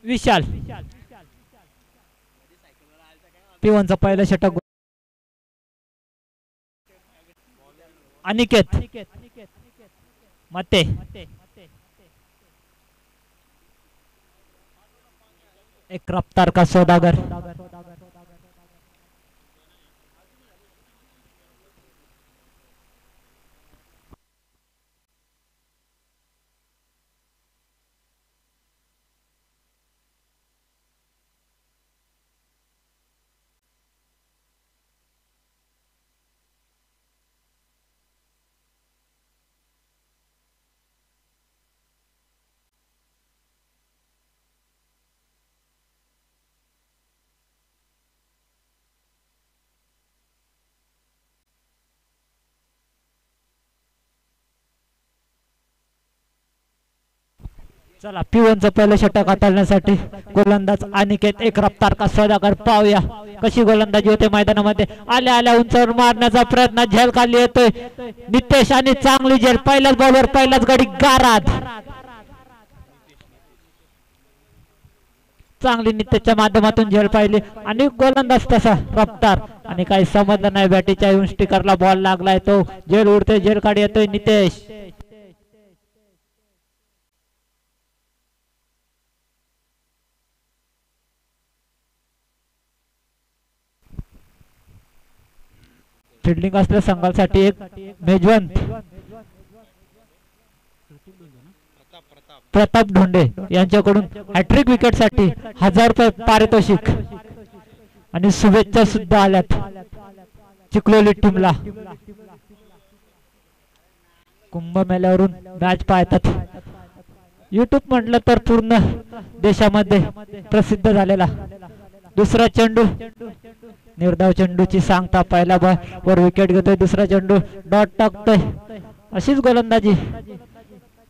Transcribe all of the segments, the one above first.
विशाल P1चा पहिला षटक अनिकेत मते एक रफ्तार का सौदागर चला P1चं पहिलं षटक हाताळण्यासाठी गोलंदाज अनिकेत एक रफ्तार का सौदागर पाहूया कशी गोलंदाजी होते मैदानामध्ये आल्या आल्या उंचावर मारण्याचा प्रयत्न झेल खाली येतोय नितेश आणि चांगली झेल पहिल्याच बॉलवर पहिलाच गडी गाराद चांगली नितेशच्या माध्यमातून झेल पाहिली आणि गोलंदाज तसा रफ्तार आणि काही समजलं नाही बॅटीच्या येऊन स्टिकरला बॉल लागलाय तो झेल उडतोय झेल काढी येतोय नितेश फिल्डिंग असलेल्या संघासाठी एक मेजवान प्रताप ढोंडे यांच्याकडून हॅट्रिक विकेट साठी 1000 रुपये पारितोषिक आणि शुभेच्छा सुद्धा आल्यात चिखलोली टीमला कुंभमेळ्यावरून मॅच पाहतात YouTube म्हटलं तर पूर्ण देशामध्ये प्रसिद्ध झालेला दुसरा चेंडू निर्धाव चेंडूची सांगता पहिला वर विकेट घेतोय दुसरा चेंडू डॉट टाकतोय अशीच गोलंदाजी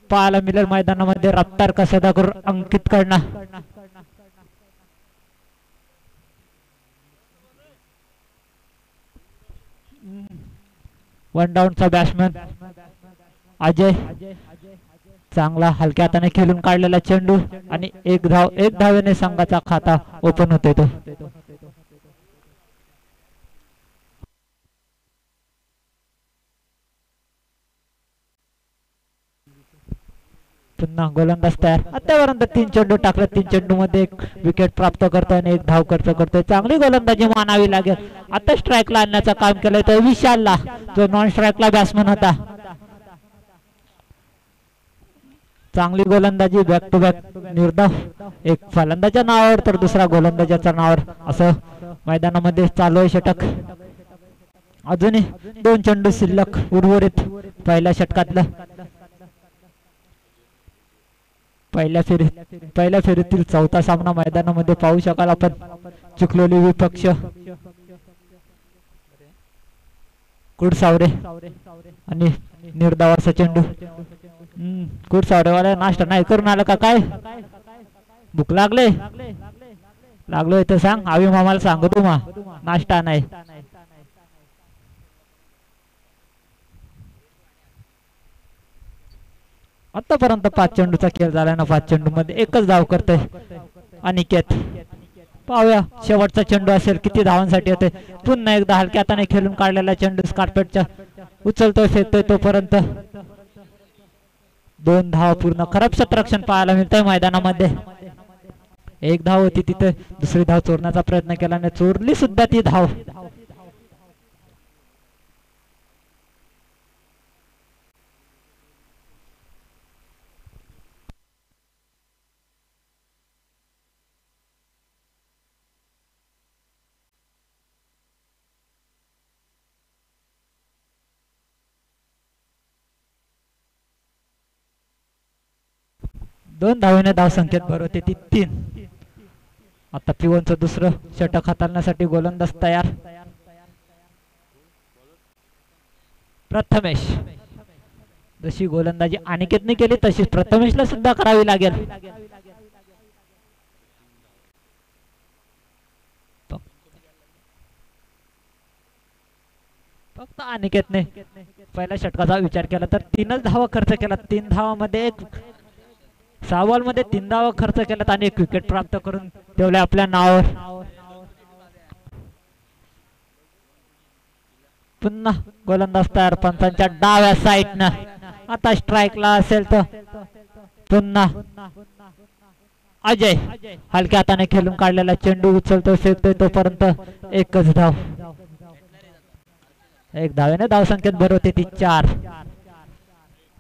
पाहायला मिळेल मैदानामध्ये रफ्तार का सौदागर अंकित कडनं वन डाऊनचा बॅट्समॅन अजय चांगला हलक्या हाताने खेळून काढलेला चेंडू आणि एक धावेने संघाचा खाता ओपन होतोय तो पुन्हा गोलंदाज तयार आतापर्यंत 3 चेंडू टाकले 3 चेंडू मध्ये एक विकेट प्राप्त करतोय आणि एक धाव खर्च करतोय चांगली गोलंदाजी मानावी लागेल आता स्ट्राईकला आणण्याचं काम केलंय तो विशालला जो नॉन स्ट्राईकला बॅट्समन होता चांगली गोलंदाजी बॅक टू बॅक निर्धाव एक फलंदाच्या नावावर तर दुसरा गोलंदाजाच्या नावावर असं मैदानामध्ये चालू आहे षटक अजूनही 2 चेंडू शिल्लक उर्वरित पहिल्या षटकातलं पहिल्या फेरीतील चौथा सामना मैदानामध्ये पाहू शकाल आपण चिखलोली विपक्ष कुडसावरे आणि निर्धावाचा चेंडू कुडसावरेवाला नाश्ता नाही करून आला का काय भूक लागलोय तर सांग आवी मामाला सांगतो नाश्ता नाही आतापर्यंत 5 चेंडूचा खेळ झाला ना 5 चेंडू मध्ये एकच धाव करतोय अनिकेत पाहूया शेवटचा चेंडू असेल किती धावांसाठी होते पुन्हा एकदा हलक्या हाताने खेळून काढलेला चेंडू स्कारपेटच्या उचलतोय फेकतोय तोपर्यंत 2 धाव पूर्ण खराब क्षेत्ररक्षण पाहायला मिळतंय मैदानामध्ये एक धाव होती तिथे दुसरी धाव चोरण्याचा प्रयत्न केला आणि चोरली सुद्धा ती धाव दोन धावेने धाव संख्येत भर होते ती 3 आता P1चं दुसरं षटक हाताळण्यासाठी गोलंदाज तयार प्रथमेश जशी गोलंदाजी अनिकेतने केली तशीच प्रथमेशला सुद्धा करावी लागेल फक्त अनिकेतने पहिल्या षटकाचा विचार केला तर 3च धावा खर्च केला 3 धावामध्ये एक 6 बॉल मध्ये 3 धावा खर्च केल्यात आणि 1 विकेट प्राप्त करून ठेवले आपल्या नावावर. पुन्हा गोलंदाज तयार पंचांच्या डाव्या साईडनं. आता स्ट्राईकला असेल तर पुन्हा अजय हलक्या हाताने खेळून काढलेला चेंडू उचलतो फेकतोय तोपर्यंत एकच धाव. 1 धावेने धावसंख्येत भर होते ती 4.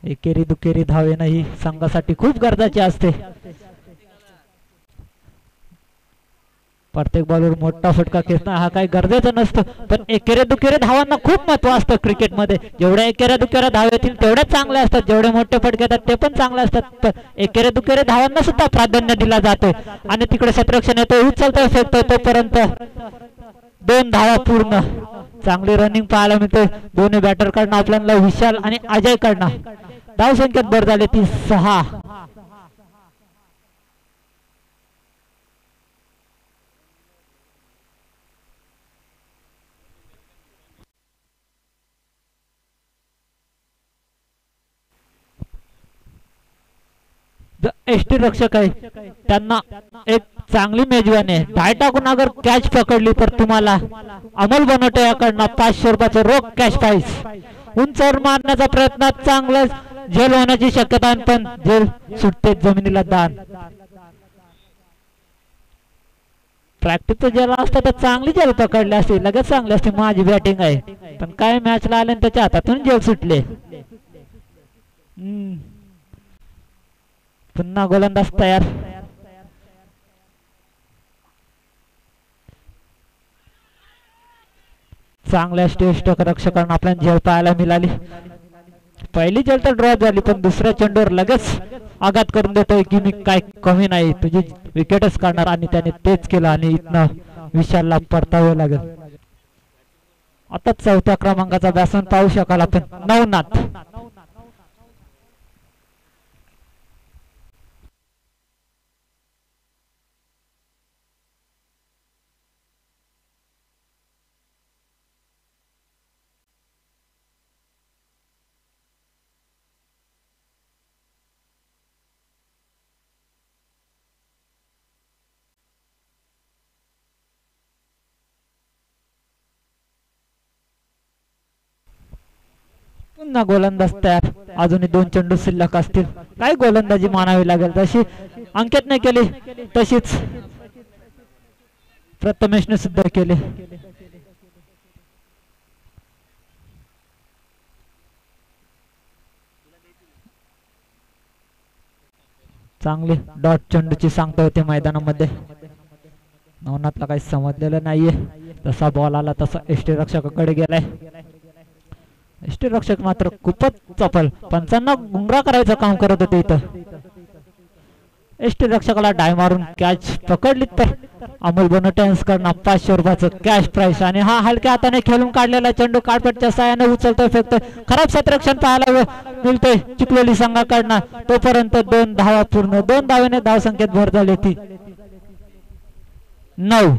एकेरी दुकेरी धाव येणं ही संघासाठी खूप गरजेची असते. प्रत्येक बॉलवर मोठा फटका खेचणं हा काही गरजेचा नसतो, पण एकेऱ्या दुकेऱ्या धावांना खूप महत्व असतं क्रिकेटमध्ये. जेवढ्या एकेऱ्या दुकेऱ्या धाव येतील तेवढ्याच चांगले असतात, जेवढे मोठे फटके येतात ते पण चांगले असतात. पण एकेऱ्या दुकेऱ्या धावांना सुद्धा प्राधान्य दिला जातो. आणि तिकडे क्षेत्ररक्षण येतो, उचलतोय फेकतोय तोपर्यंत 2 धावा पूर्ण. चांगली रनिंग पाहायला मिळते दोन्ही बॅटर कडनं, आपल्याला विशाल आणि अजय कडनं. धावसंख्येत भर झाली ती 6. एसटी रक्षक आहे त्यांना एक चांगली मेजवानी आहे. डाय टाकून अगर कॅच पकडली तर तुम्हाला अमोल बनवटे याकडनं 500 रुपयाचं रोख कॅश प्राइज. उंचावर मारण्याचा प्रयत्न चांगलाच झेल होण्याची शक्यता, पण झेल सुटते जमिनीला दान. प्रॅक्टिस ज्याला असतं तर चांगली झेल पकडली असते, लगेच चांगली असते. माझी बॅटिंग आहे पण काय मॅचला आले त्याच्या हातातून झेल सुटले. पुन्हा गोलंदाज तयार. चांगल्या स्टेस्ट रक्षकांना आपल्याला झेल पाहायला मिळाली. पहिली झेल तर ड्रॉप झाली, पण दुसऱ्या चेंडूवर लगेच आघात करून देतोय की मी काय कमी नाही, तुझी विकेटच काढणार. आणि त्याने तेच केलं आणि इथनं विशालला परतावं लागेल. आता 4थ्या क्रमांकाचा बॅट्समन पाहू शकाल आपण, नवनाथ. पुन्हा गोलंदाज तयार. अजूनही 2 चेंडू शिल्लक असतील. काय गोलंदाजी मानावी लागेल, जशी अंकितने केली तशीच प्रथमेशने सुद्धा केली. चांगली डॉट चेंडूची सांगता होते मैदानामध्ये. नवनाथला काही समजलेलं नाहीये. तसा बॉल आला तसा एसटी रक्षकाकडे गेलाय. एसटी रक्षक मात्र खूपच चपल, पंचांना गुंगरा करायचं काम करत होते इथं. एसटी रक्षकाला डाय मारून कॅच पकडली तर अमोल बनोटेन्स कडनं 500 रुपयाचं कॅश प्राइस. आणि हा हलक्या हाताने खेळून काढलेला चेंडू कार्पेटच्या साहाय्याने उचलतोय फेकतोय. खराब क्षेत्ररक्षण पाहायला मिळतोय चिखलोली संघाकडनं. तोपर्यंत 2 धावा पूर्ण. 2 धावेने धावसंख्येत भर झाली ती 9.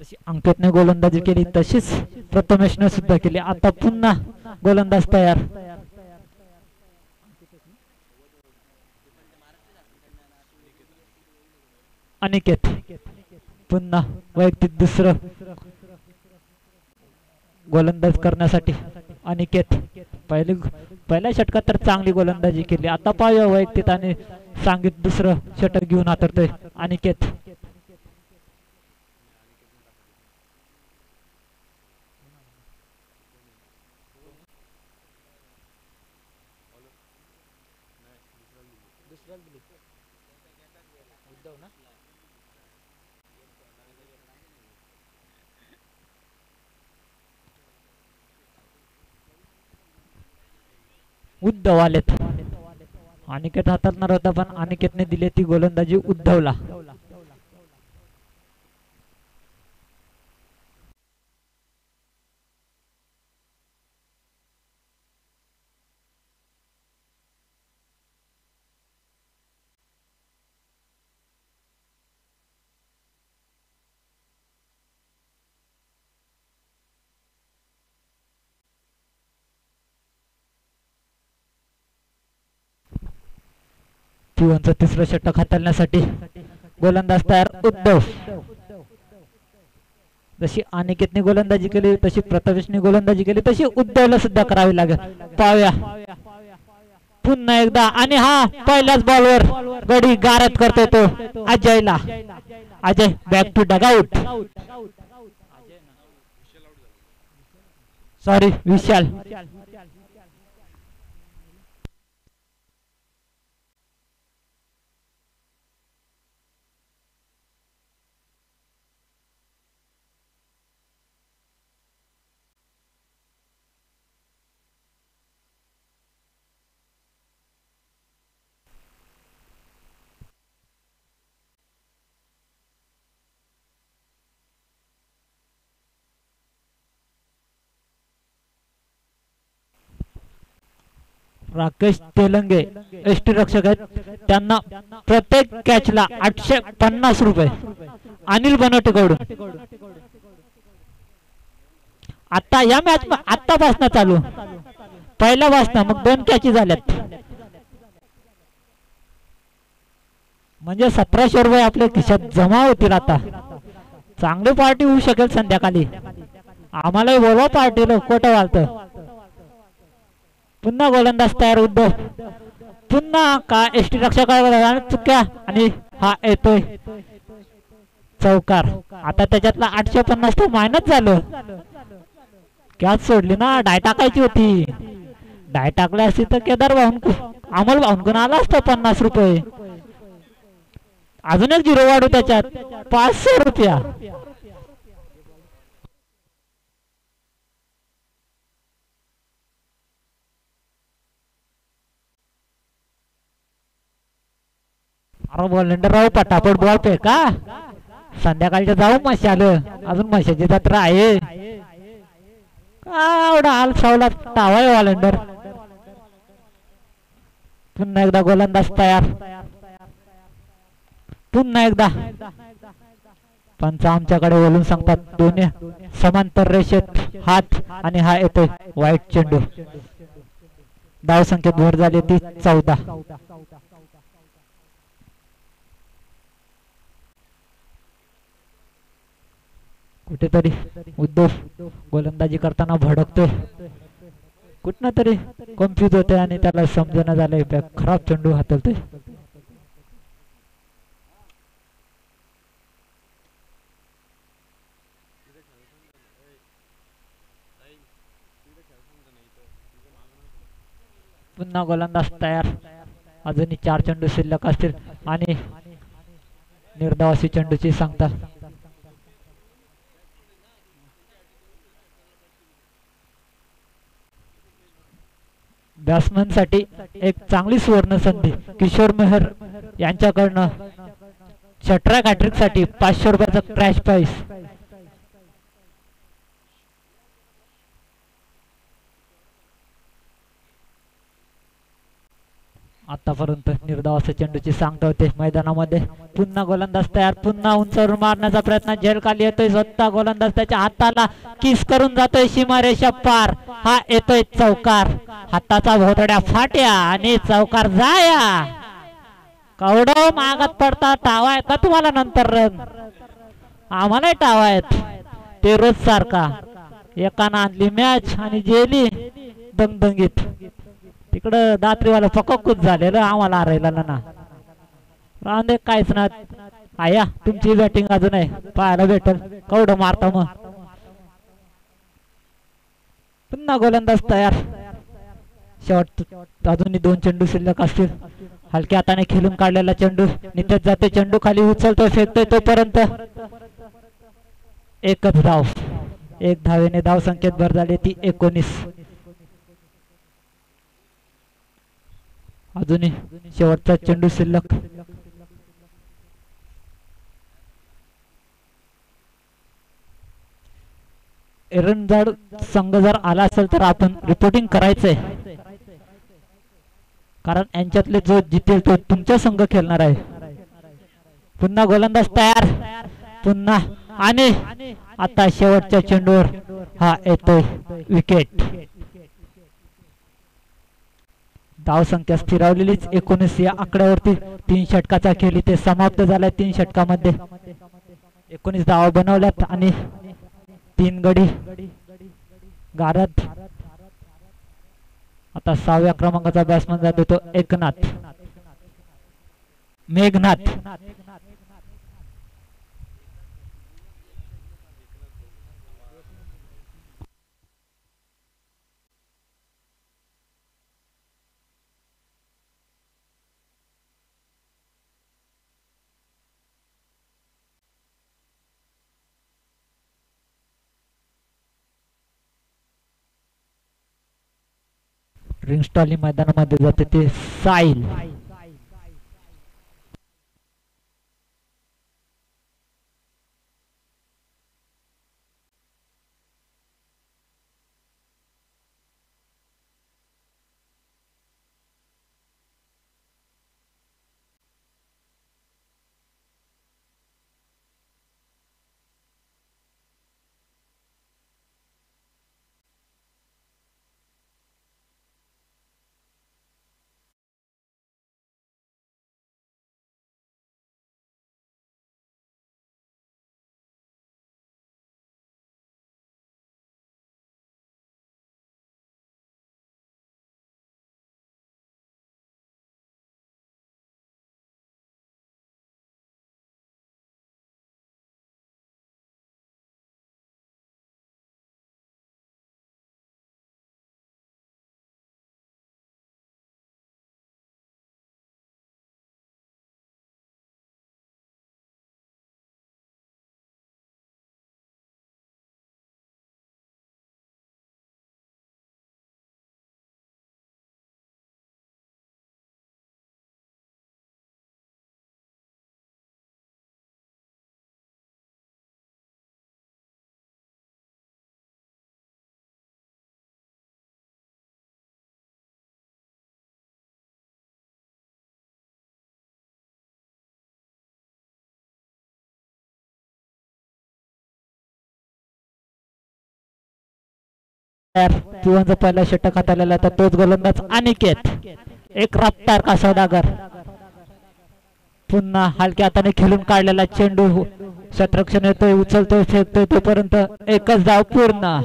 जशी अंकितने गोलंदाजी केली तशीच प्रथमेशने सुद्धा केली. आता पुन्हा गोलंदाज तयार. अनिकेत पुन्हा वैयक्तिक दुसरं गोलंदाज करण्यासाठी. अनिकेत पहिल्या षटकात तर चांगली गोलंदाजी केली. आता पाहूया वैयक्तिक आणि सांगित दुसरं षटक घेऊन आतरतोय अनिकेत. उद्धव आलेत. अनिकेत हाताळणार होता पण अनिकेतने दिली ती गोलंदाजी उद्धवला. पिवनचं तिसरं षटक हाताळण्यासाठी गोलंदाज तयार उद्धव. जशी अनिकेतने गोलंदाजी केली तशी प्रथमेशने गोलंदाजी केली तशी उद्धवला सुद्धा करावी लागेल. पाहूया पुन्हा एकदा आणि हा पहिल्याच बॉलवर गडी गारद करतोय तो अजयला. Ajay back to dugout. Sorry Vishal. Rakesh Telange ST रक्षक आहेत. त्यांना प्रत्येक कॅचला 850 रुपये. अनिल बनवटेकडून आता या मॅच आतापासून चालू पहिल्या पासून मग 2 कॅची झाल्यात म्हणजे 1700 रुपये आपल्या खिशात जमा होतील. आता चांगली पार्टी होऊ शकेल संध्याकाळी. आम्हालाही बोलवा पार्टीला कोटं वालतं. पुन्हा गोलंदाज तयार उद्धव. पुन्हा का एसटी रक्षक चुक्या आणि हा येतोय चौकार. आता त्याच्यातला 850 तो मायनस झालं. कॅच सोडली ना. डाय टाकायची होती. डाय टाकली असती तर केदार भाऊन अमोल भाऊन आला असतं 50 रुपये. अजून एक 0 वाढू त्याच्यात 500 रुपया. अरे बॉलेंडर राहू पटापट बॉल फेका. संध्याकाळच्या जाऊ मशाल. अजून मशाची जत्रा आहे. काय एवढा हाल सावला टावाय वॉलेंडर. पुन्हा एकदा गोलंदाज तयार. पुन्हा एकदा पंच आमच्याकडे बोलून सांगतात दोन्ही समांतर रेषेत हात आणि हा येतोय वाईट चेंडू. धाव संख्येत भर झाली ती 14. कुठेतरी उद्धव गोलंदाजी करताना भडकतोय. कुठनं तरी कन्फ्यूज होते आणि त्याला समजणं झालंय खराब चेंडू हाताळतोय. पुन्हा गोलंदाज तयार. अजूनही 4 चेंडू शिल्लक असतील आणि निर्धावासी चेंडूची सांगता. बॅट्समन साठी एक चांगली सुवर्ण संधी. किशोर मेहर यांच्याकडनं षटरॅक हॅट्रिक साठी 500 रुपयाचा क्रॅश प्राइस. आतापर्यंत निर्धावाच्या चेंडूची सांगता होते मैदानामध्ये. पुन्हा गोलंदाज तयार. पुन्हा उंचावरून मारण्याचा प्रयत्न. झेल खाली येतोय. स्वतः गोलंदाज त्याच्या हाताला किस करून जातोय सीमारेषा पार. हा येतोय चौकार. हाताचा भोवतड्या फाट्या आणि चौकार जाया. कवडव मागात पडता. टावा आहेत का तुम्हाला नंतर रन? आम्हाला टावा आहेत ते रोज सारखा. एकानं आणली मॅच आणि जेली दंगदंगीत. तिकडं दात्रीवाला पक्कूच झालेलं आम्हाला हरायला ना. राहून काहीच ना. आया तुमची बॅटिंग अजून आहे पाहायला भेटल. कवडं मारता मग. पुन्हा गोलंदाज तयार. शेवट अजूनही 2 चेंडू शिल्लक असतील. हलक्या हाताने खेळून काढलेला चेंडू नितेश जाते. चेंडू खाली उचलतोय फेकतोय तोपर्यंत एकच धाव. 1 धावेने धाव संख्येत भर झाली ती 19. अजूनही शेवटचा चेंडू शिल्लक. एरंजाड संघ जर आला असेल तर आपण रिपोर्टिंग करायचंय. कारण यांच्यातले जो जितेल तो तुमचा संघ खेळणार आहे. पुन्हा गोलंदाज तयार. पुन्हा आणि आता शेवटच्या चेंडूवर हा येतोय विकेट. धावसंख्या स्थिरावलेलीच 19 या आकड्यावरती 3 षटकाचा खेळ इथे समाप्त झालाय। 3 षटकामध्ये 19 धावा बनवल्यात आणि 3 गडी गारद। आता 6व्या क्रमांकाचा बॅट्समन जातो तो एकनाथ मेघनाथ। रिंगस्टॉली मैदानामध्ये जाते ते साहिल। पिवांचा पहिला षटक हाताळलेला तर तोच गोलंदाज अनिकेत। एक रफ्तार का सौदागर पुन्हा हलक्या हाताने खेळून काढलेला चेंडू क्षेत्ररक्षण येतोय उचलतोय फेकतोय तोपर्यंत एकच धाव पूर्ण।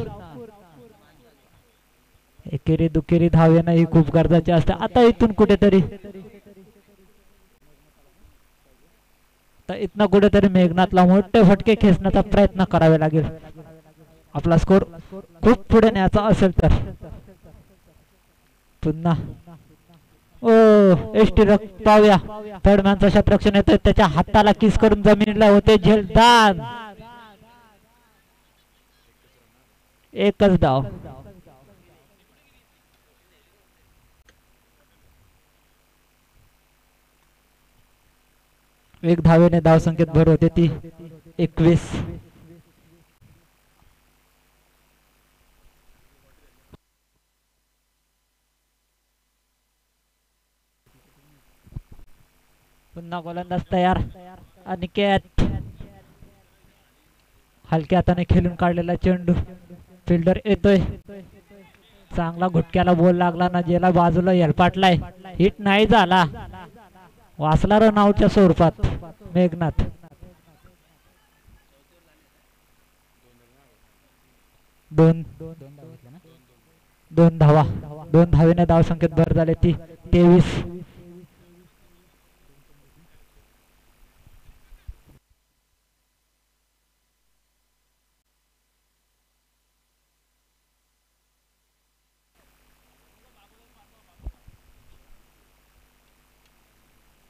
एकेरी दुकेरी धाव येणं ही खूप गरजेचे असते। आता इथून कुठेतरी मेघनाथला मोठे फटके खेचण्याचा प्रयत्न करावे लागेल आपला स्कोर खूप पुढे न्यायचा असेल तर। पुन्हा एसटी पावया थर्ड मॅनचं क्षेत्ररक्षण येतोय त्याच्या हाताला किस करून जमिनीला होते झेलदान। एकच धाव। एक धावेने धाव संख्येत भर होते ती 21। पुन्हा गोलंदाज तयार अनिकेत हलक्या हाताने खेळून काढलेला चेंडू फिल्डर येतोय चांगला घुटक्याला बॉल लागला ना जेला बाजूला हेलपाटलाय हिट नाही झाला वासला रन आउटच्या स्वरूपात मेघनाथ। दोन धावा 2 धावेने धाव संख्येत भर झाले ती 23।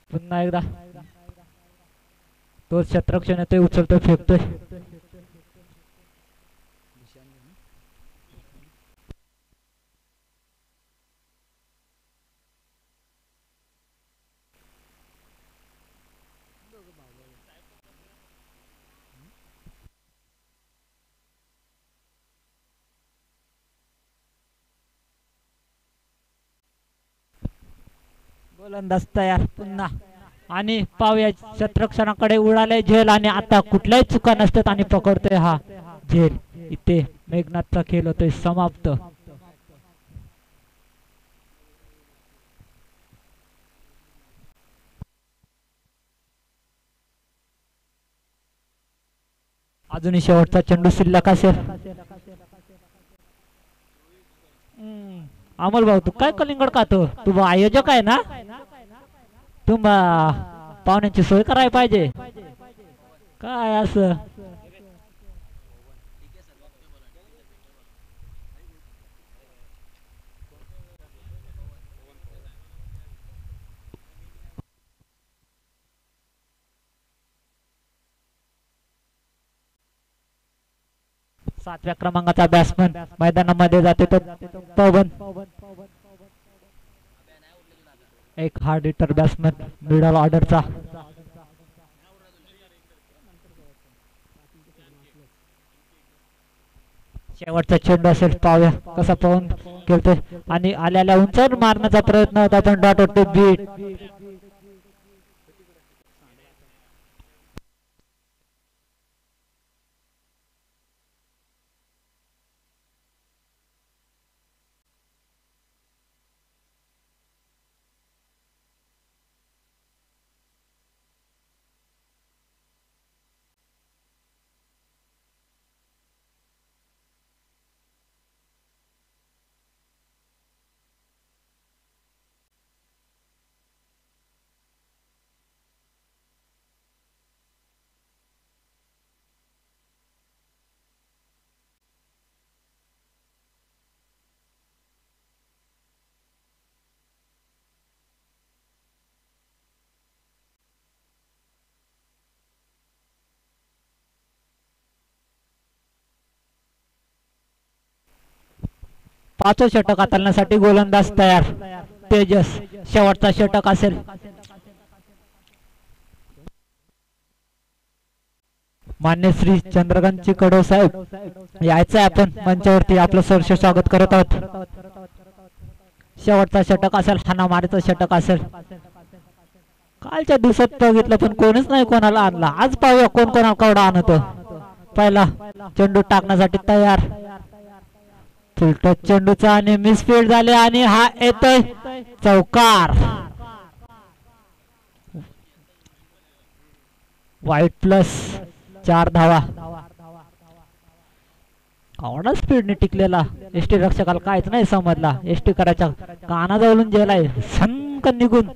पुन्हा एकदा तो क्षेत्ररक्षण येतोय उचलतोय फेकतोय गोलंदाज तयार पुन्हा आणि पावया क्षेत्ररक्षणाकडे उडाले झेल आणि आता कुठल्याही चुका नसतात आणि पकडतोय हा झेल। इथे मेघनाथचा खेळ होतोय समाप्त। अजूनही शेवटचा चेंडू शिल्लक असेल. अमोल भाऊ तू काय कलिंगड खातो? तू आयोजक आहे ना? तू पाहुण्यांची सोय करायला पाहिजे काय असं. सातव्या क्रमांकाचा बॅट्समन मैदानामध्ये जाते तो पवन. एक हार्ड हिटर बॅट्समन मिडल ऑर्डरचा. शेवटचा चेंडू असेल पाहूया कसा पवन खेळतोय आणि आल्याला उंचावर मारण्याचा प्रयत्न होता पण डॉट होते बीट. पाचवं षटक हाताळण्यासाठी गोलंदाज तयार. तेजस शेवटचा षटक असेल. मान्य श्री चंद्रकांत कडव साहेब यायचं आपण मंचावरती आपलं सहर्ष स्वागत करत आहोत. शेवटचा षटक असेल हाणामारीचं षटक असेल. कालच्या दिवसात बघितलं पण कोणीच नाही कोणाला आणला. आज पाहूया कोण कोणाला कवडा आणतो. पहिला चेंडू टाकण्यासाठी तयार. फुलटच चेंडूचा आणि मिसफील्ड झाले आणि हा येतोय चौकार. वाईट प्लस 4 धावा. आवडा स्पीडने टिकलेला एसटी रक्षकाला काहीच नाही समजला. एसटी करायच्या कानाजवळून गेलाय संकन निघून.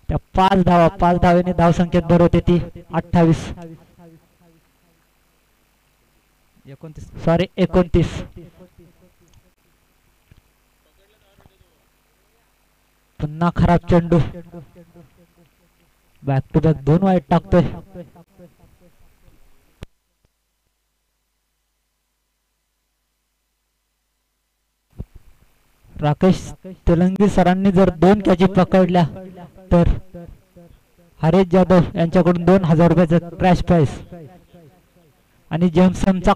त्या 5 धावा 5 धावेने धावसंख्येत भर होते ती 28 29. पुन्हा खराब चेंडू. बॅक टू बॅक 2 वाईट टाकतोय. राकेश तेलंगी सरांनी जर 2 कॅची पकडल्या तर हरेश जाधव यांच्याकडून 2000 रुपयाचं क्रॅश प्राइस आणि जेम्सनचा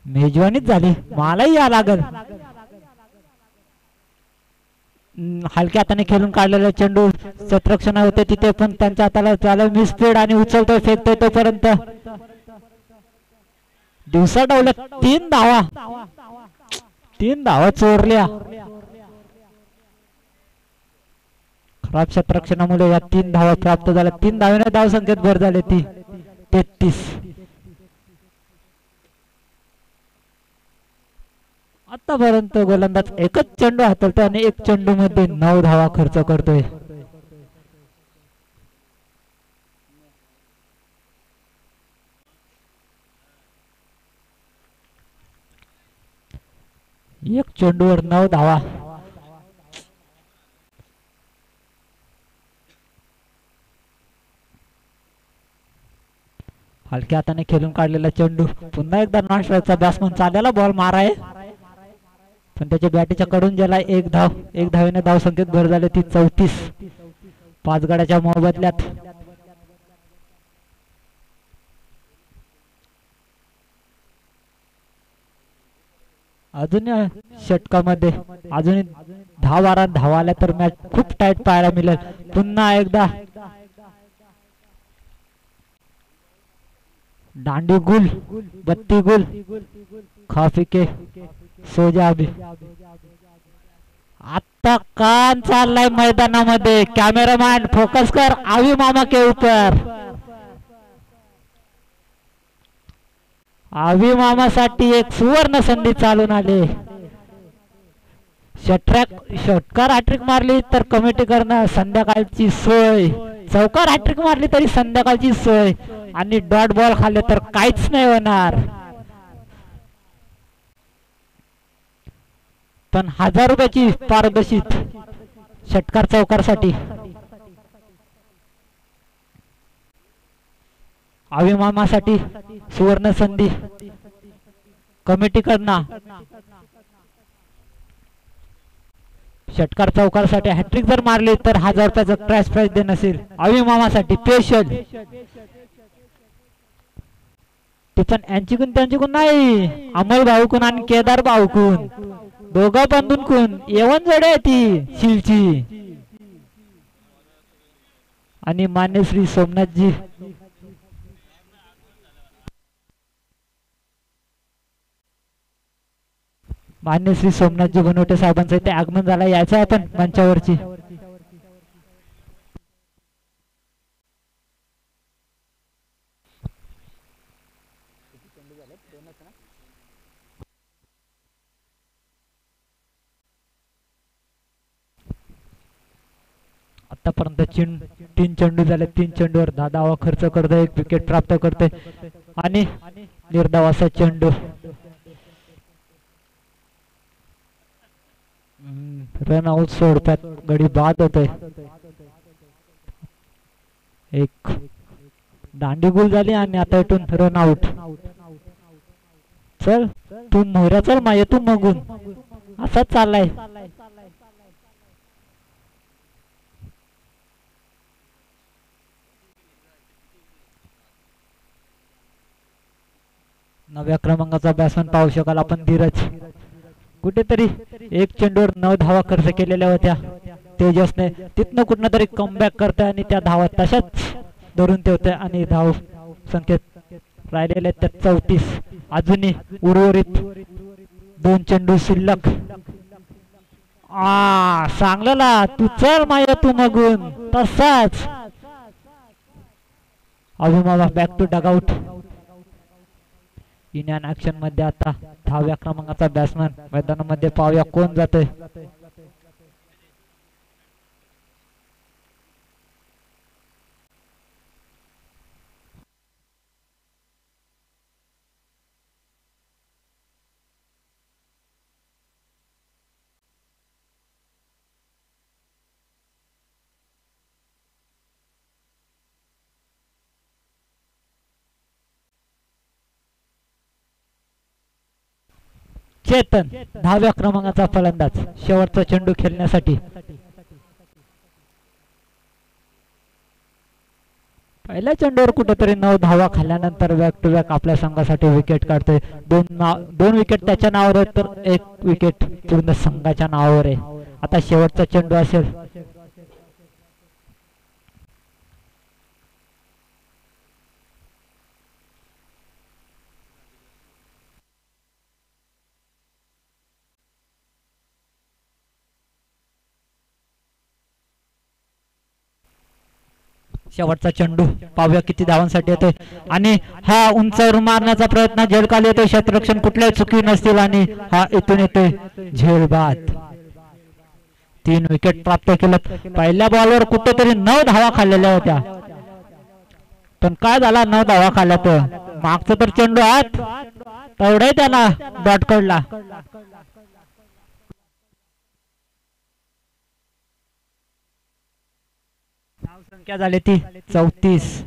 मेजवानीच झाली. मलाही या लागल. हलक्या हाताने खेळून काढलेला चेंडू शतरक्षण होते तिथे पण त्यांच्या हाताला झालं मिसफील्ड आणि उचलतोय फेकतोय तोपर्यंत दिवसा डावल्या 3 धावा. 3 धावा चोरल्या. खराब क्षेत्ररक्षणामुळे या 3 धावा प्राप्त झाल्या. 3 धावेने धावसंख्येत भर झाली ती 33. आतापर्यंत गोलंदाज एकच चेंडू हाताळतोय आणि 1 चेंडू मध्ये 9 धावा खर्च करतोय. एक चेंडूवर 9 धावा. हलक्या हाताने खेळून काढलेला चेंडू. पुन्हा एकदा नॉन स्ट्राईकचा बॅट्समन चालेला बॉल माराय पण त्याच्या बॅटीच्या कडून गेला 1 धाव. 1 धावेने धावसंख्येत भर झाली ती 34. 5 गड्याच्या मोबदल्यात अजून षटकामध्ये अजून 10-12 धावा आल्या तर मॅच खूप टाईट पाहायला मिळेल. पुन्हा एकदा दांडी गुल बत्ती गुल खाफी के सोजा अभी. आता कान चाललाय मैदानामध्ये. कॅमेरामॅन फोकस कर आवी मामा के ऊपर. आवी मामासाठी एक सुवर्ण संधी चालून आले. षटकार हॅट्रिक मारली तर कमिटी करणं संध्याकाळची सोय, चौकार हॅट्रिक मारली तरी संध्याकाळची सोय, आणि डॉट बॉल खाल्ले तर काहीच नाही होणार. पण 1000 रुपयाची पारदर्शित षटकार चौकारसाठी आवी मामासाठी सुवर्ण संधी कमिटी करणं. षटकार चौकारसाठी हॅट्रिक जर मारली तर 1000 रुपयाचं कॅश प्राइज देणं असेल आवी मामासाठी स्पेशल. ती पण यांचीकून त्यांचीकून नाही, अमोल भाऊकून आणि केदार भाऊकून, दोघं बंधूंकून येवन जोडे ती शिलची. आणि मान्य श्री सोमनाथजी मान्य श्री सोमनाथजी बनवटे साहेबांचं इथे आगमन झालं. यायचं आपण मंचावरची. आतापर्यंत 3 चेंडू झाले. 3 चेंडूवर 10 धावा खर्च करतोय, 1 विकेट प्राप्त करतोय आणि निर्धावाचा चेंडू. रन आउट सोडतात, गडी बाद होतोय. एक दांडी गुल झाली आणि आता इथून रन आउट. चल तू मोहऱ्या, चल माये तू मगून, असाच चाललाय. नव्या क्रमांकाचा बॅट्समन पाहू शकाल आपण, धीरज. कुठेतरी 1 चेंडूवर 9 धावा खर्च केलेल्या होत्या तेजसने. तिथनं कुठनं तरी कमबॅक करते आणि त्या धावा तशाच धरून ठेवते आणि धाव संख्येत राहिलेले त्या 34. अजूनही उर्वरित 2 चेंडू शिल्लक. सांगलेला तू चल माया तू मगून, तसाच. अभिमावा back to dugout. Indian action मध्ये आता 10व्या क्रमांकाचा बॅट्समन मैदानामध्ये. पाहूया कोण जातोय. चेतन 10व्या क्रमांकाचा फलंदाज शेवटचा चेंडू खेळण्यासाठी. पहिल्या चेंडूवर कुठेतरी 9 धावा खाल्ल्यानंतर बॅक टू बॅक आपल्या संघासाठी विकेट काढतोय. 2 विकेट त्याच्या नावावर आहेत तर 1 विकेट पूर्ण संघाच्या नावावर आहे. आता शेवटचा चेंडू असेल. शेवटचा चेंडू पाहूया किती धावांसाठी येतोय. आणि हा उंचावर मारण्याचा प्रयत्न, झेलखाली येतोय. क्षेत्ररक्षण कुठल्याही चुकी नसतील आणि हा इथून येतोय झेल बाद. 3 विकेट प्राप्त केलं. पहिल्या बॉलवर कुठेतरी 9 धावा खाल्लेल्या होत्या, पण काय झाला 9 धावा खाल्ल्या तर मागचा तर चेंडू आत तेवढे त्याला डॉट कडला. संख्या झाली ती 34.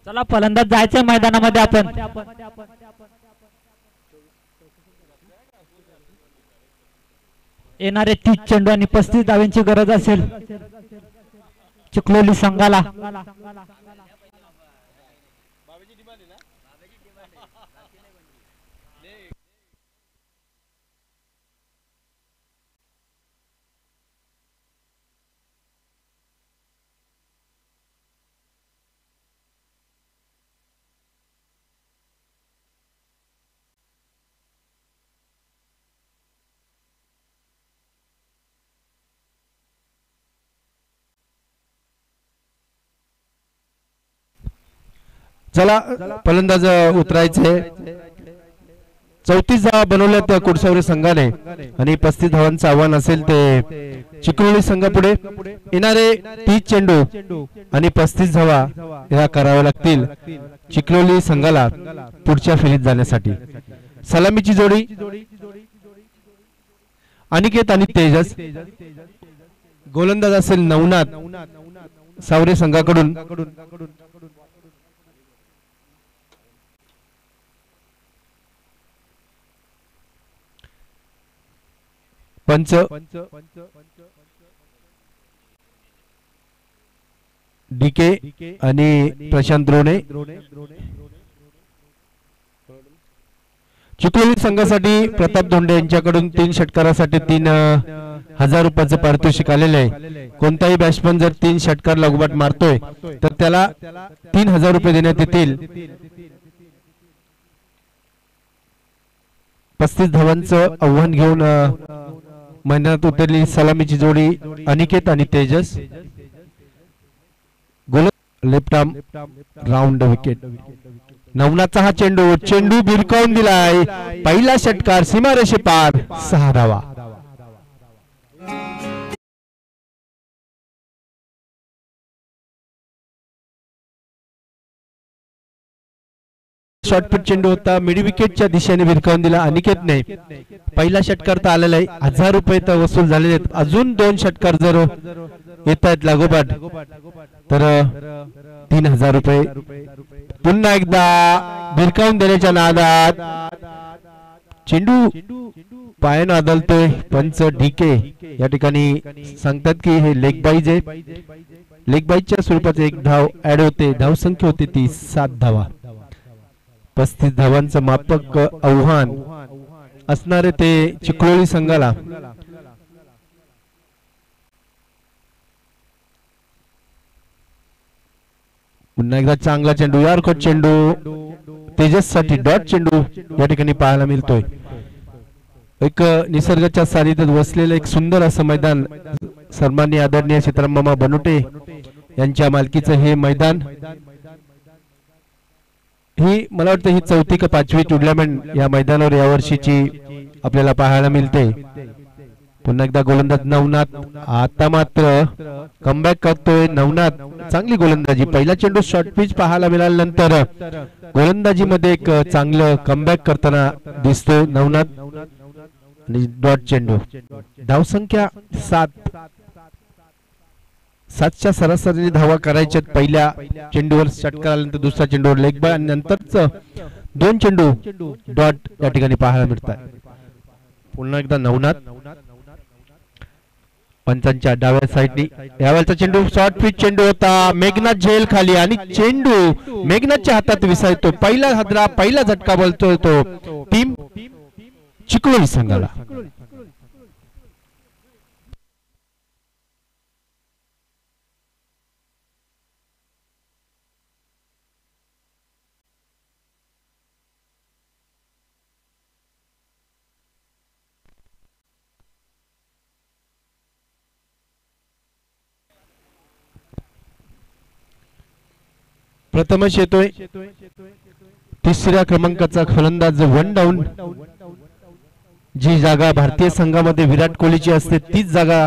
चला फलंदाज जायचंय मैदानामध्ये आपण. येणारे 30 चेंडू आणि 35 धावांची गरज असेल चिखलोली संघाला. चला फलंदाज उतरायचे. 34 धावा बनवल्यात कुडसावरे संघाने आणि 35 धावांचं आव्हान असेल ते चिखलोली संघापुढे. येणारे 30 चेंडू आणि 35 धावा या कराव्या लागतील चिखलोली संघाला पुढच्या फेरीत जाण्यासाठी. सलामीची जोडी अनिकेत आणि तेजस. गोलंदाज असेल नवनाथ सावरे संघाकडून. पंच डीके आणि प्रशांत द्रोणे. चिखलोली संघासाठी प्रताप धोंडे यांच्याकडून 3 षटकारासाठी 3000 रुपयाचं पारितोषिक आलेले आहे. कोणताही बॅट्समन जर 3 षटकार लागोपाठ मारतोय तर त्याला 3000 रुपये देण्यात येतील. 35 धावांचं आव्हान घेऊन मैदानात उतरली सलामीची जोडी अनिकेत आणि तेजस. गोल लेफ्ट आर्म राऊंड विकेट. नवनाथचा हा चेंडू भिरकावून दिलाय. पहिला षटकार सीमारेषे पार. 6 धावा. शॉर्टपिच चेंडू होता. मिड विकेटच्या दिशेने भिरकावून दिला अनिकेतने. पहिला षटकार तर आलेला आहे. 1000 रुपये तर वसूल झालेले आहेत. अजून 2 षटकार जर येत आहेत लागोपाठ तर 3000 रुपये. पुन्हा एकदा भिरकावून देण्याच्या नादात चेंडू पायानं आदलतोय. पंच डीके या ठिकाणी सांगतात की हे लेग बाईज आहे. लेग बाईजच्या स्वरूपाचे 1 धाव ऍड होते. धावसंख्या होती ती 7 धावा. 35 धावांचं मापक आव्हान असणारे ते चिखलोली संघाला. पुन्हा एकदा चांगला चेंडू यारकोट चेंडू तेजस साठी डॉट चेंडू या ठिकाणी पाहायला मिळतोय. एक निसर्गाच्या सानिध्यात वसलेलं एक सुंदर असं मैदान. सन्माननीय आदरणीय सीताराम मामा बनोटे यांच्या मालकीचं हे मैदान. ही मला वाटतं ही 4थी का 5वी टुर्नामेंट या मैदानावर यावर्षीची आपल्याला पाहायला मिळते. पुन्हा एकदा गोलंदाज नवनाथ. आता मात्र कमबॅक करतोय नवनाथ. चांगली गोलंदाजी. पहिला चेंडू शॉर्ट पिच पाहायला मिळाल्यानंतर गोलंदाजी मध्ये एक चांगलं कमबॅक करताना दिसतोय नवनाथ. आणि डॉट चेंडू. धावसंख्या 7. 7च्या सरासरी धावा करायच्या पहिल्या चेंडूवर षटकार आल्यानंतर दुसऱ्या चेंडूवर लेग बाय आणि नंतरच 2 चेंडू डॉट या ठिकाणी पाहायला मिळतात. पुन्हा एकदा नवनाथ. पंचांच्या डाव्या साईडनी यावेळचा चेंडू शॉर्ट पिच चेंडू होता. मेघनाथ झेल खाली आणि चेंडू मेघनाथच्या हातात विसायतो. पहिला हादरा पहिला झटका बोलतोय तो टीम चिखलोली संघाला. प्रथमच येतोय 3ऱ्या क्रमांकाचा फलंदाज. 1 डाऊन. जी जागा भारतीय संघामध्ये विराट कोहलीची असते तीच जागा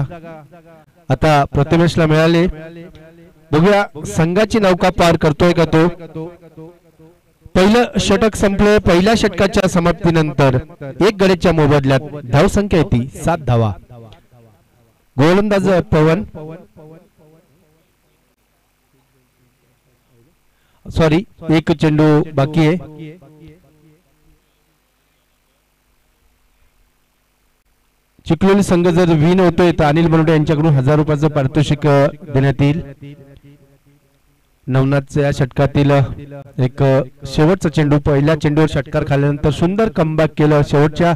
आता प्रथमेशला मिळाली. बघूया संघाची नौका पार करतोय का तो. पहिलं षटक संपलं. पहिल्या षटकाच्या समाप्तीनंतर 1 गड्याच्या मोबदल्यात धावसंख्या येते 7 धावा. गोलंदाज पवन. सॉरी एक चेंडू बाकी आहे. चिखलोली संघ जर विन होतोय तर अनिल बनवडे यांच्याकडून 1000 रुपयाचं पारितोषिक देण्यात येईल. नवनाथच्या या षटकातील एक शेवटचा चेंडू, पहिल्या चेंडूवर षटकार खाल्ल्यानंतर सुंदर कमबॅक केलं. शेवटच्या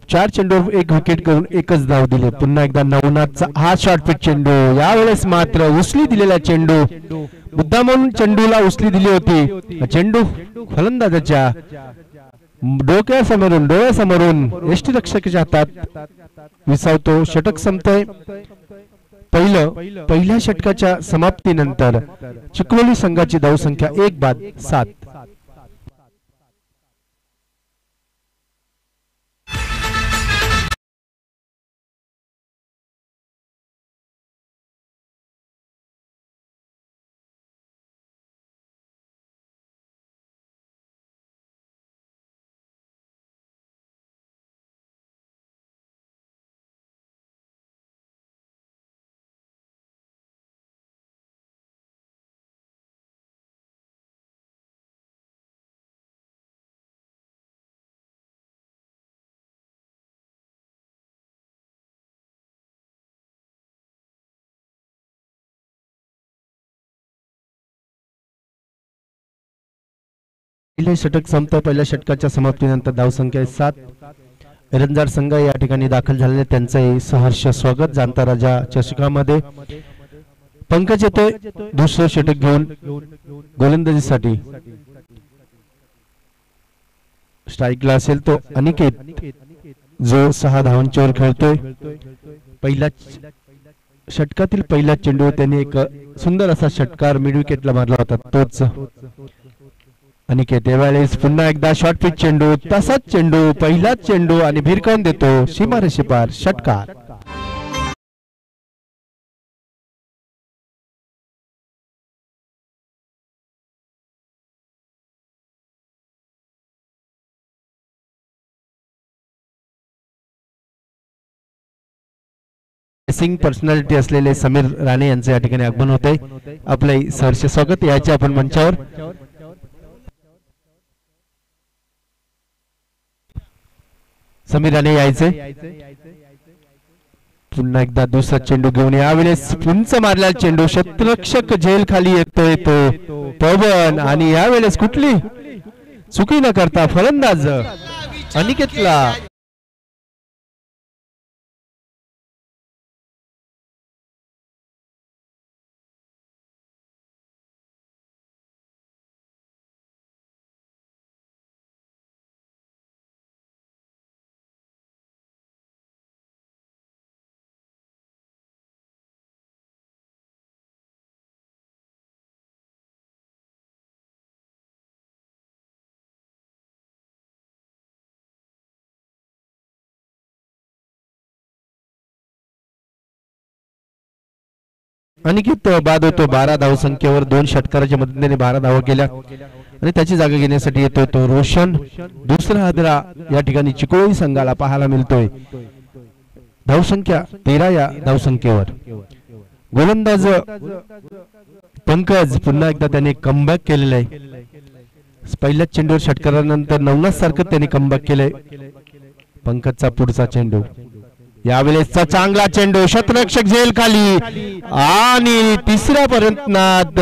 4 चेंडूवर 1 विकेट करून 1च धाव दिले. पुन्हा एकदा नवनाथचा हा शॉर्टपिच चेंडू, यावेळेस मात्र उचली दिलेला चेंडू, मुद्दामून चेंडूला उचली दिली होती. चेंडू फलंदाजाच्या डोळ्यासमोरून यष्टीरक्षकाच्या हातात विसावतो. षटक संपतंय. पहिल्या षटकाच्या समाप्तीनंतर चिखलोली संघाची धावसंख्या 1-7. पहिलं षटक संपतं. पहिल्या षटकाच्या समाप्तीनंतर धावसंख्या 7. एरंजार संघ या ठिकाणी दाखल झालेले, त्यांचं सहर्ष स्वागत जाणता राजा चषकामध्ये. पंकज येतोय दुसरं षटक घेऊन गोलंदाजीसाठी. स्ट्राईकला असेल तो अनिकेत, जो 6 धावांच्यावर खेळतोय. पहिल्या षटकातील पहिला चेंडू त्यांनी एक सुंदर असा षटकार मिड विकेटला मारला होता, तोच अनिकेत. यावेळेस पुन्हा एकदा शॉर्ट पिच चेंडू, तसाच चेंडू, पहिलाच चेंडू आणि भिरकावून देतो सीमारेषेपार षटकार. पर्सनॅलिटी असलेले समीर राणे यांचे या ठिकाणी आगमन होते. आपले सहर्ष स्वागत. याचे आपण मंचावर. समीर राणे यायचे. पुन्हा एकदा दुसरा चेंडू घेऊन, यावेळेस उंच मारलेला चेंडू, क्षेत्ररक्षक झेल खाली येतोय तो पवन, आणि यावेळेस कुठली चुकी न करता फलंदाज अनिकेतला अनिकेत बाद होतो 12 धावसंख्येवर. 2 षटकाराच्या मदतीने 12 धावा केल्या आणि त्याची जागा घेण्यासाठी येतोय तो रोशन. दुसरा हादरा या ठिकाणी चिखलोली संघाला पाहायला मिळतोय. धावसंख्या 13 या धावसंख्येवर. गोलंदाज पंकज, पुन्हा एकदा त्याने कमबॅक केलेलं आहे. पहिल्याच चेंडूवर षटकारानंतर नवनाथ सारखं त्याने कमबॅक केलंय. पंकजचा पुढचा चेंडू, यावेळेसचा चांगला चेंडू, क्षेत्ररक्षक झेल खाली आणि तिसऱ्या पर्यंत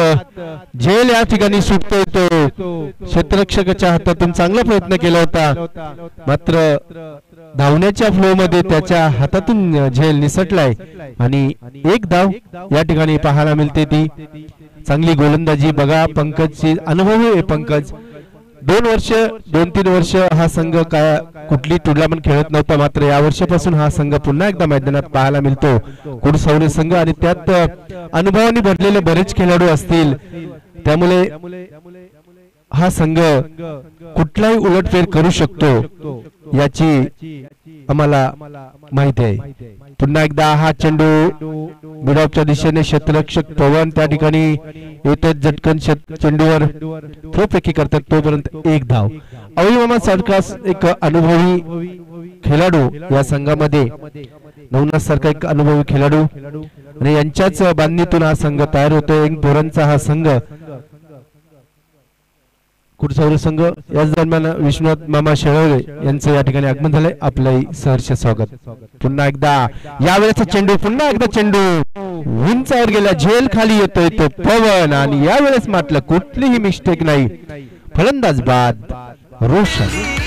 झेल या ठिकाणी सुटतोय तो. क्षेत्ररक्षकाच्या हातातून चांगला प्रयत्न केला होता, मात्र धावण्याच्या फ्लो मध्ये त्याच्या हातातून झेल निसटलाय आणि 1 धाव या ठिकाणी पाहायला मिळते. ती चांगली गोलंदाजी बघा पंकजची. अनुभवी आहे पंकज. 2-3 वर्ष हा संघ काय कुठली टुर्नामेंट खेळत नव्हता, मात्र या वर्षापासून हा संघ पुन्हा एकदा मैदानात पाहायला मिळतो. कुडसवणे संघ आणि त्यात अनुभवाने भरलेले बरेच खेळाडू असतील, त्यामुळे हा संघ कुठलाही उलटफेर करू शकतो याची आम्हाला माहिती आहे. पुन्हा एकदा हा चेंडू मिडऑफच्या दिशेने क्षेत्ररक्षक पवन त्या ठिकाणी येतात, झटकन चेंडूवर थ्रोफेकी करतात. तोपर्यंत 1 धाव. अवि मामा सरकास एक अनुभवी खेळाडू या संघामध्ये, नवनाथ सारखा एक अनुभवी खेळाडू आणि यांच्याच बांधणीतून हा संघ तयार होतो. पोरांचा हा संघ कुडसावरे संघ याच दरम्यान विश्वनाथ मामा शेळवळे यांचं या ठिकाणी आगमन झालंय. आपलंही सहर्ष स्वागत. पुन्हा एकदा यावेळेचा चेंडू, पुन्हा एकदा चेंडू उंचावर गेला, झेल खाली येतोय तो पवन आणि यावेळेस मात्र कुठलीही मिस्टेक नाही. फलंदाज बाद रोशन.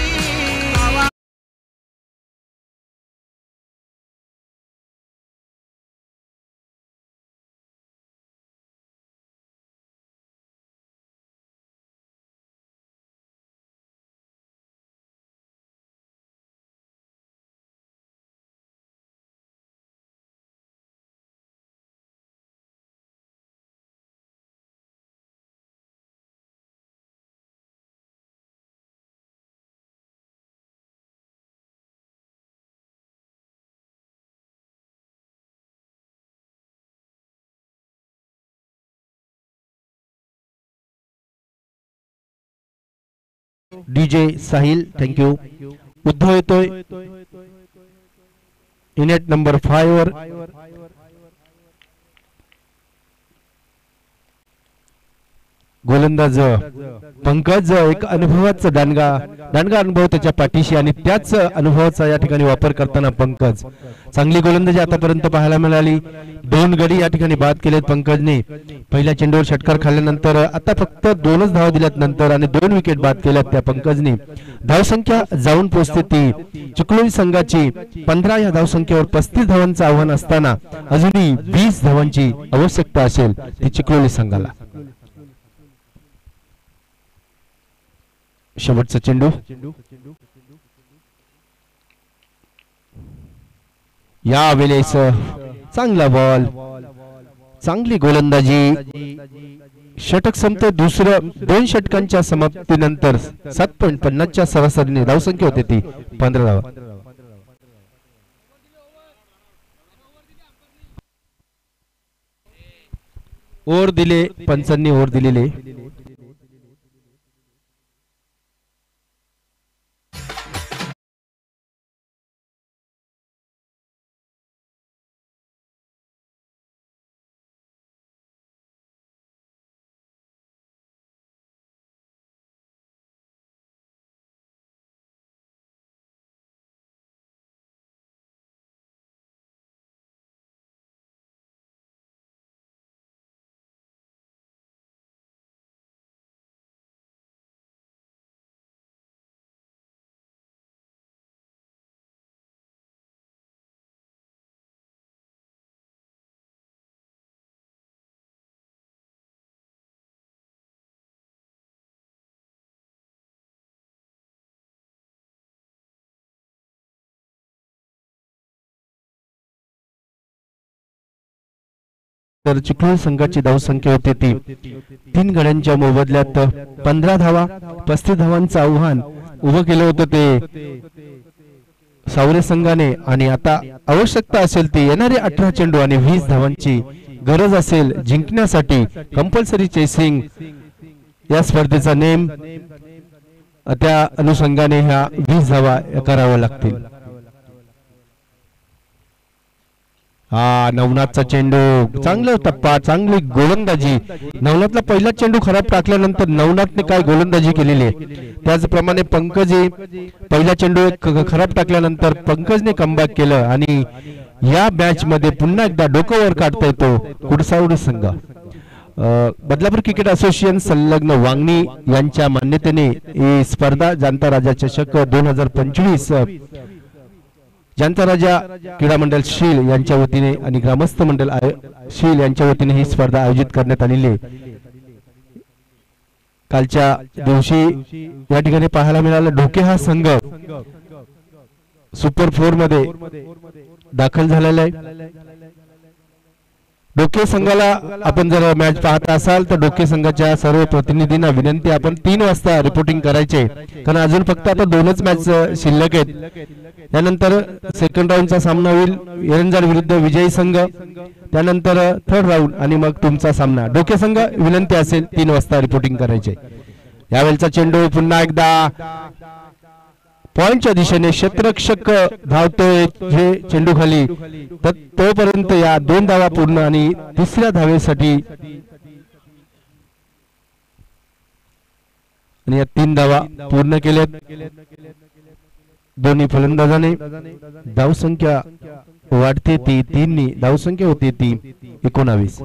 DJ Sahil thank you. उद्धव येतोय इनेट नंबर 5 वर. गोलंदाज पंकज एक अनुभवाचा दांडगा अनुभव त्याच्या पाठीशी आणि त्याच अनुभवाचा या ठिकाणी वापर करताना पंकज चांगली गोलंदाजी आतापर्यंत पाहायला मिळाली. 2 गडी या ठिकाणी बाद केलेत पंकजने. पहिल्या चेंडूवर षटकार खाल्ल्यानंतर आता फक्त 2च धावा दिल्यात नंतर आणि 2 विकेट बाद केल्यात त्या पंकजने. धावसंख्या जाऊन पोहोचते ती चिखलोली संघाची 15 या धावसंख्येवर 35 धावांचं आव्हान असताना अजूनही 20 धावांची आवश्यकता असेल ती चिखलोली संघाला. शेवटचा चेंडू यावेळेस चांगला बॉल, चांगली गोलंदाजी. षटक संपते दुसरं. 2 षटकांच्या समाप्तीनंतर 7.50 च्या सरासरीने धावसंख्या होते ती 15 धावा. ओव्हर दिले पंचांनी, ओव्हर दिलेले. तर चिखलोली संघाची धावसंख्या होती ती 3 गड्यांच्या मोबदल्यात 15 धावा. 35 धावांचं आव्हान उभं केलं होतं ते सावरे संघाने आणि आता आवश्यकता असेल ती येणारे 18 चेंडू आणि 20 धावांची गरज असेल जिंकण्यासाठी. कंपल्सरी चेसिंग या स्पर्धेचा नेम, त्या अनुषंगाने ह्या 20 धावा कराव्या लागतील. हा नवनाथचा चेंडू, चांगला टप्पा, चांगली गोलंदाजी. नवनाथला पहिला चेंडू खराब टाकल्यानंतर नवनाथने काय गोलंदाजी केलेली आहे. त्याचप्रमाणे पंकज पहिला चेंडू खराब टाकल्यानंतर पंकजने कमबॅक केलं आणि या मॅच मध्ये पुन्हा एकदा डोकं वर काढता येतो कुडसावडे संघ. बदलापूर क्रिकेट असोसिएशन संलग्न वांगणी यांच्या मान्यतेने ही स्पर्धा जाणता राजा चषक 2025 जनता राजा क्रीडा मंडळ शील यांच्या वतीने आणि ग्रामस्थ मंडळ शील यांच्या वतीने ही स्पर्धा आयोजित करण्यात आलेली आहे. कालच्या दिवशी या ठिकाणी पाहायला मिळाला ढोके हा संघ सुपर 4 मध्ये दाखल झालेला आहे. डोके संघाला आपण जर मॅच पाहत असाल तर डोके संघाच्या सर्व प्रतिनिधींना विनंती, आपण 3 वाजता रिपोर्टिंग करायचे कारण अजून फक्त आता 2च मॅच शिल्लक आहेत. त्यानंतर सेकंड राऊंडचा सामना होईल एरंजाड विरुद्ध विजयी संघ, त्यानंतर थर्ड राऊंड आणि मग तुमचा सामना. डोके संघ विनंती असेल 3 वाजता रिपोर्टिंग करायचे. यावेळचा चेंडू पुन्हा एकदा पॉइंटच्या दिशेने क्षेत्ररक्षक धावतोय जे चेंडू खाली, तर तोपर्यंत या 2 धावा पूर्ण आणि 3ऱ्या धावेसाठी आणि या 3 धावा पूर्ण केल्यात दोन्ही फलंदाजाने। धावसंख्या वाढते ती 3 धावसंख्या होते ती 19।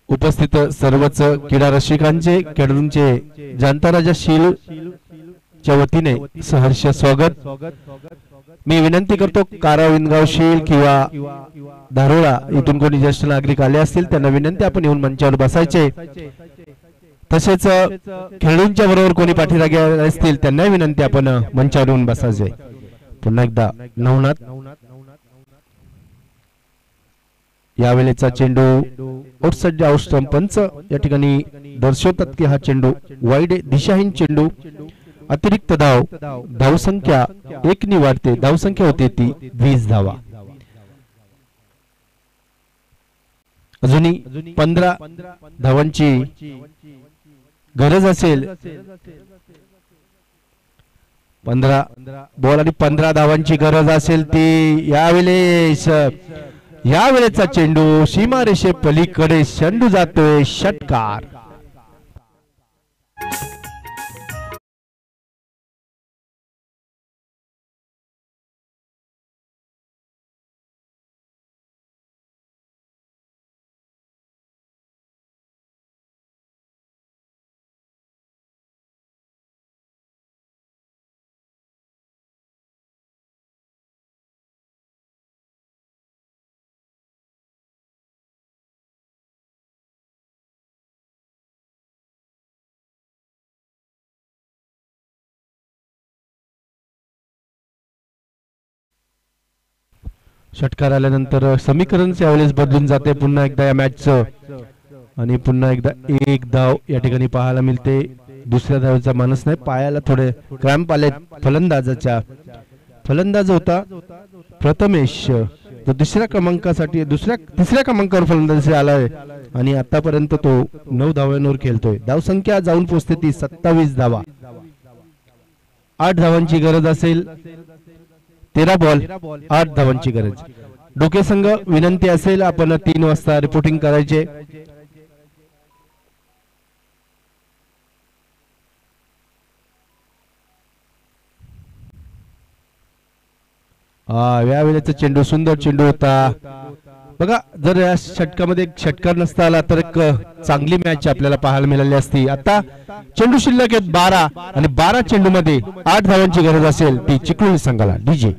उपस्थित सर्वच क्रीडा रसिकांचे खेळाडूंचे जाणता राजा शील च्या वतीने सहर्ष स्वागत। मी विनंती करतो काराव विनगाव शील किंवा धारोळा इथून कोणी ज्येष्ठ नागरिक आले असतील त्यांना विनंती आपण येऊन मंचावर बसायचे। तसेच खेळाडूंच्या बरोबर कोणी पाठीरागे असतील त्यांना विनंती आपण मंचावर येऊन बसायचे। पुन्हा एकदा नवनाथ यावेळेचा चेंडू आउटसाइड आउटस्टंप पंच या ठिकाणी दर्शवतात की हा चेंडू वाईड दिशाहीन चेंडू। अतिरिक्त धाव धावसंख्या 1 नी वाढते धावसंख्या होते ती 20 धावा। अजूनही 15 धावांची गरज असेल 15 बॉल आणि 15 धावांची गरज असेल ती यावेळेचा चेंडू सीमारेषे पलीकडे चेंडू जातोय षटकार। षटकार आल्यानंतर समीकरण यावेळेस बदलून जाते पुन्हा एकदा या मॅचचं आणि पुन्हा एकदा 1 धाव या ठिकाणी पाहायला मिळते। दुसऱ्या धावेचा मानस नाही पायाला थोडे क्रॅम्प आले फलंदाजाच्या। फलंदाज होता प्रथमेश तो तिसऱ्या क्रमांकावर फलंदाजी आलाय आणि आतापर्यंत तो 9 धावांवर खेळतोय। धावसंख्या जाऊन पोहोचते ती 27 धावा। 8 धावांची गरज असेल 13 बॉल 8 धावांची गरज। डोके संघ विनंती असेल आपण 3 वाजता रिपोर्टिंग करायचे। यावेळेचा चेंडू सुंदर चेंडू होता बघा। जर या षटकामध्ये षटकार नसता आला तर एक चांगली मॅच आपल्याला पाहायला मिळाली असती। आता चेंडू शिल्लक आहेत 12 आणि 12 चेंडू मध्ये 8 धावांची गरज असेल ती चिखलोली संघाला। डीजे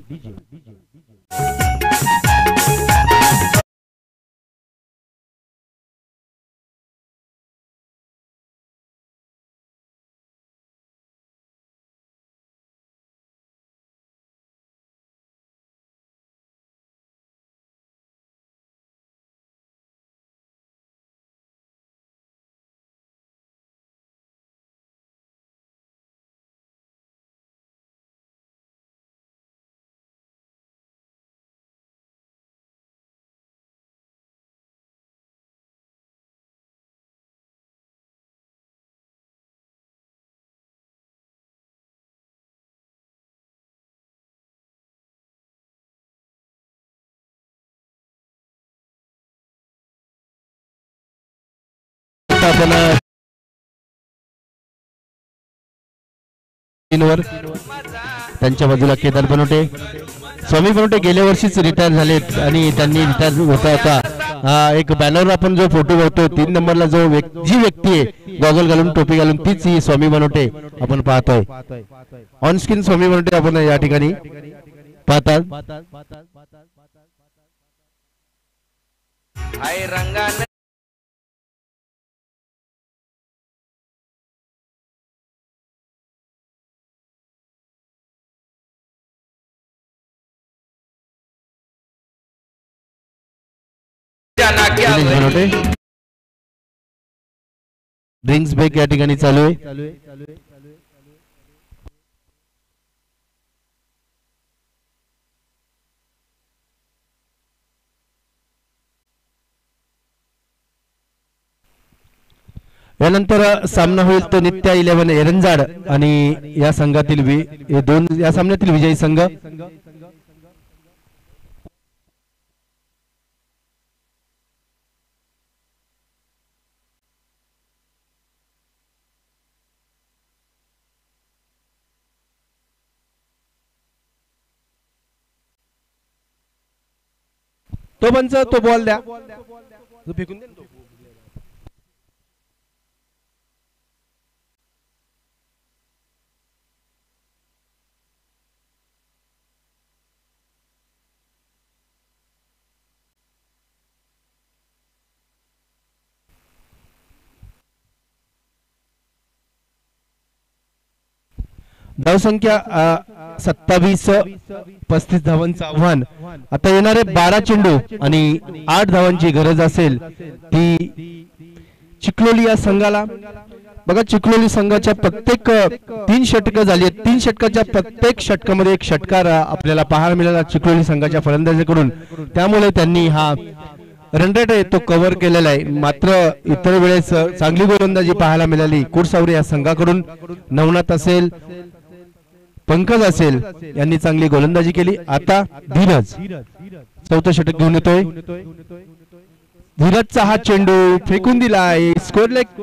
त्यांच्या बाजूला केदार बनोटे स्वामी बनोटे गेल्या वर्षीच रिटायर झालेत आणि त्यांनी रिटायर होता एक बॅनरवर आपण जो फोटो बघतो 3 नंबरला जी व्यक्ती आहे गॉगल घालून टोपी घालून तीच ही स्वामी बनोटे आपण पाहतोय। ऑन स्क्रीन स्वामी बनोटे आपण या ठिकाणी पाहतात। ड्रिंक्स ब्रेक या ठिकाणी चालू आहे। यानंतर सामना होईल तो नित्या 11 एरंजाड आणि या संघातील या सामन्यातील विजयी संघ तो पंच तो बॉल द्या, तो फेकून द्या. धावसंख्या 27-35 धावांचं आव्हान. आता येणारे 12 चेंडू आणि 8 धावांची गरज असेल ती चिखलोली या संघाला. बघा चिखलोली संघाच्या प्रत्येक 3 षटकं झाली आहेत. 3 षटकाच्या प्रत्येक षटकामध्ये एक षटकार आपल्याला पाहायला मिळाला चिखलोली संघाच्या फलंदाजाकडून. त्यामुळे त्यांनी हा रन रेट आहे तो कव्हर केलेला आहे. मात्र इतर वेळेस चांगली गोलंदाजी पाहायला मिळाली कुरसावरे या संघाकडून. नवनाथ असेल, पंकज असेल यांनी चांगली गोलंदाजी केली. आता धीरज चौथं षटक घेऊन येतोय. धीरजचा हा चेंडू फेकून दिला आहे. स्कोर लेग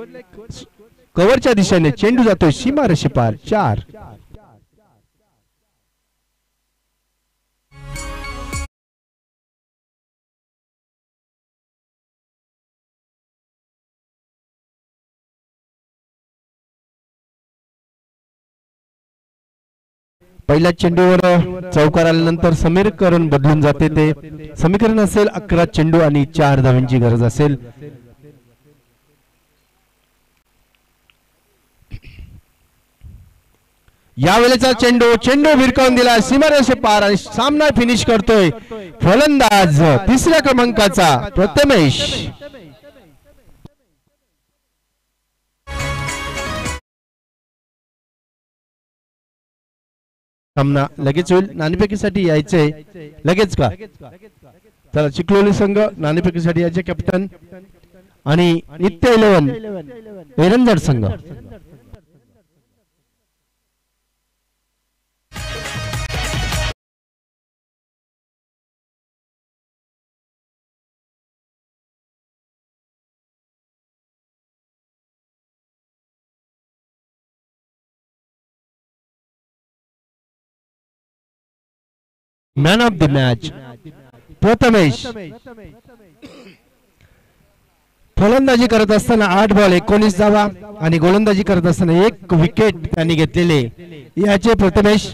कव्हरच्या दिशेने चेंडू जातोय सीमारेषे पार. 4. पहिल्या चेंडूवर चौकार आल्यानंतर समीकरण बदलून जाते. ते समीकरण असेल 11 चेंडू आणि 4 धावांची गरज असेल. यावेळेचा चेंडू भिरकावून दिला सीमारेषे पार आणि सामना फिनिश करतोय फलंदाज 3ऱ्या क्रमांकाचा प्रथमेश. सामना लगेच होईल. नाणेफेकीसाठी यायचंय लगेच का? चला चिखलोली संघ नाणेफेकीसाठी यायचे. कॅप्टन आणि नित्य 11 एरंजड संघ. Man of the match Prathamesh. फलंदाजी करत असताना 8 बॉल 19 धावा आणि गोलंदाजी करत असताना 1 विकेट त्यांनी घेतलेले याचे प्रथमेश.